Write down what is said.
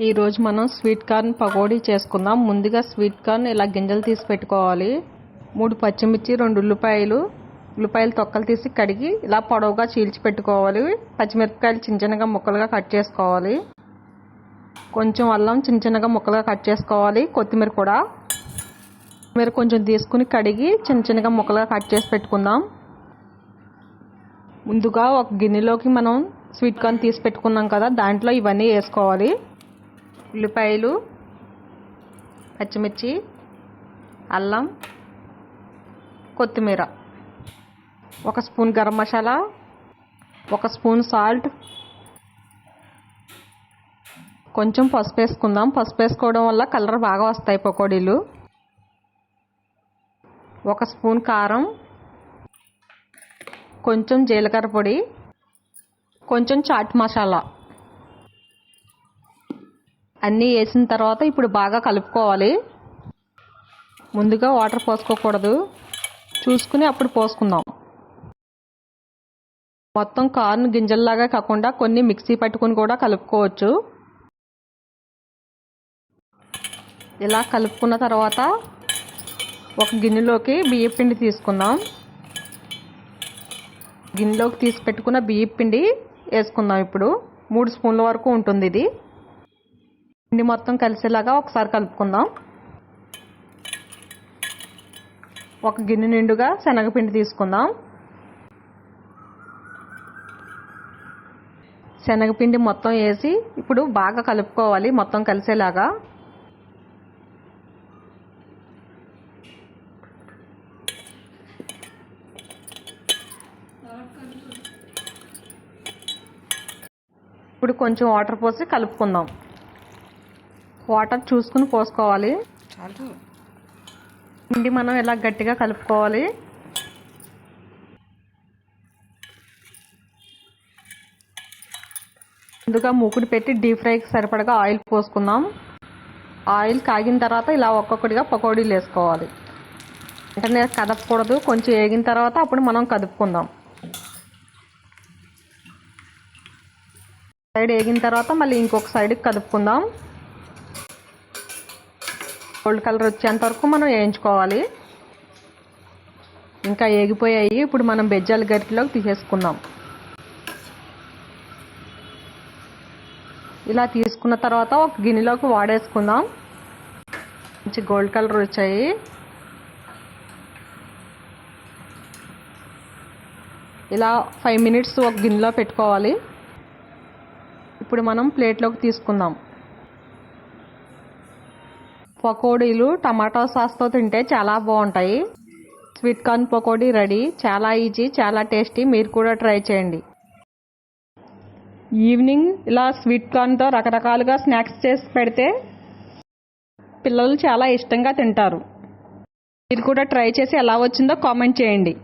ఈరోజు మనం sweet corn pakodi చేసుకుందాం. ముందుగా స్వీట్ కార్న్ ఇలా గింజలు తీసి పెట్టుకోవాలి. 3 పచ్చిమిర్చి, 2 ఉల్లిపాయలు తొక్కలు తీసి కడిగి ఇలా పొడవుగా చీల్చి పెట్టుకోవాలి. పచ్చిమిరపకాయలు చిన్న చిన్నగా ముక్కలుగా కట్ చేసుకోవాలి. కొంచెం అల్లం చిన్న చిన్నగా ముక్కలుగా కట్ చేసుకోవాలి. కొత్తిమీర కూడా మీరు కొంచెం తీసుకుని కడిగి చిన్న చిన్నగా ముక్కలుగా కట్ చేసి పెట్టుకుందాం. ముందుగా ఒక గిన్నెలోకి మనం స్వీట్ కార్న్ తీసి పెట్టుకున్నాం కదా, దాంట్లో ఇవన్నీ వేసుకోవాలి. ఉల్లిపాయలు, పచ్చిమిర్చి, అల్లం, కొత్తిమీర, 1 spoon garam masala, 1 spoon salt, కొంచెం పసుపు వేసుకుందాం. పసుపు వేసుకోవడం వల్ల కలర్ బాగా వస్తాయి పకోడీలు. 1 స్పూన్ కారం, కొంచెం జీలకర్ర పొడి, కొంచెం చాట్ మసాలా అన్నీ వేసిన తర్వాత ఇప్పుడు బాగా కలుపుకోవాలి. ముందుగా వాటర్ పోసుకోకూడదు, చూసుకుని అప్పుడు పోసుకుందాం. మొత్తం కార్న్ గింజల్లాగా కాకుండా కొన్ని మిక్సీ పట్టుకుని కూడా కలుపుకోవచ్చు. ఇలా కలుపుకున్న తర్వాత ఒక గిన్నెలోకి బియ్యం పిండి తీసుకుందాం. గిన్నెలోకి తీసి పెట్టుకున్న బియ్యం పిండి వేసుకుందాం. ఇప్పుడు 3 స్పూన్ల వరకు ఉంటుంది. ఇది పిండి మొత్తం కలిసేలాగా ఒకసారి కలుపుకుందాం. ఒక గిన్నె నిండుగా శనగపిండి తీసుకుందాం. శనగపిండి మొత్తం వేసి ఇప్పుడు బాగా కలుపుకోవాలి, మొత్తం కలిసేలాగా. ఇప్పుడు కొంచెం వాటర్ పోసి కలుపుకుందాం. వాటర్ చూసుకుని పోసుకోవాలి. పిండి మనం ఇలా గట్టిగా కలుపుకోవాలి. ముందుగా మూకుడు పెట్టి డీప్ ఫ్రైకి సరిపడగా ఆయిల్ పోసుకుందాం. ఆయిల్ కాగిన తర్వాత ఇలా ఒక్కొక్కటిగా పకోడీలు వేసుకోవాలి. వెంటనే కదపకూడదు, కొంచెం వేగిన తర్వాత అప్పుడు మనం కదుపుకుందాం. సైడ్ వేగిన తర్వాత మళ్ళీ ఇంకొక సైడ్కి కదుపుకుందాం. గోల్డ్ కలర్ వచ్చేంత వరకు మనం వేయించుకోవాలి. ఇంకా వేగిపోయాయి. ఇప్పుడు మనం బెజ్జాల గరిటెలోకి తీసేసుకుందాం. ఇలా తీసుకున్న తర్వాత ఒక గిన్నెలోకి వాడేసుకుందాం. మంచి గోల్డ్ కలర్ వచ్చాయి. ఇలా 5 మినిట్స్ ఒక గిన్నెలో పెట్టుకోవాలి. ఇప్పుడు మనం ప్లేట్లోకి తీసుకుందాం. పకోడీలు టమాటో సాస్తో తింటే చాలా బాగుంటాయి. Sweet corn pakodi ready. చాలా ఈజీ, చాలా టేస్టీ. మీరు కూడా ట్రై చేయండి. ఈవినింగ్ ఇలా స్వీట్ కార్న్తో రకరకాలుగా స్నాక్స్ చేసి పెడితే పిల్లలు చాలా ఇష్టంగా తింటారు. మీరు కూడా ట్రై చేసి ఎలా వచ్చిందో కామెంట్ చేయండి.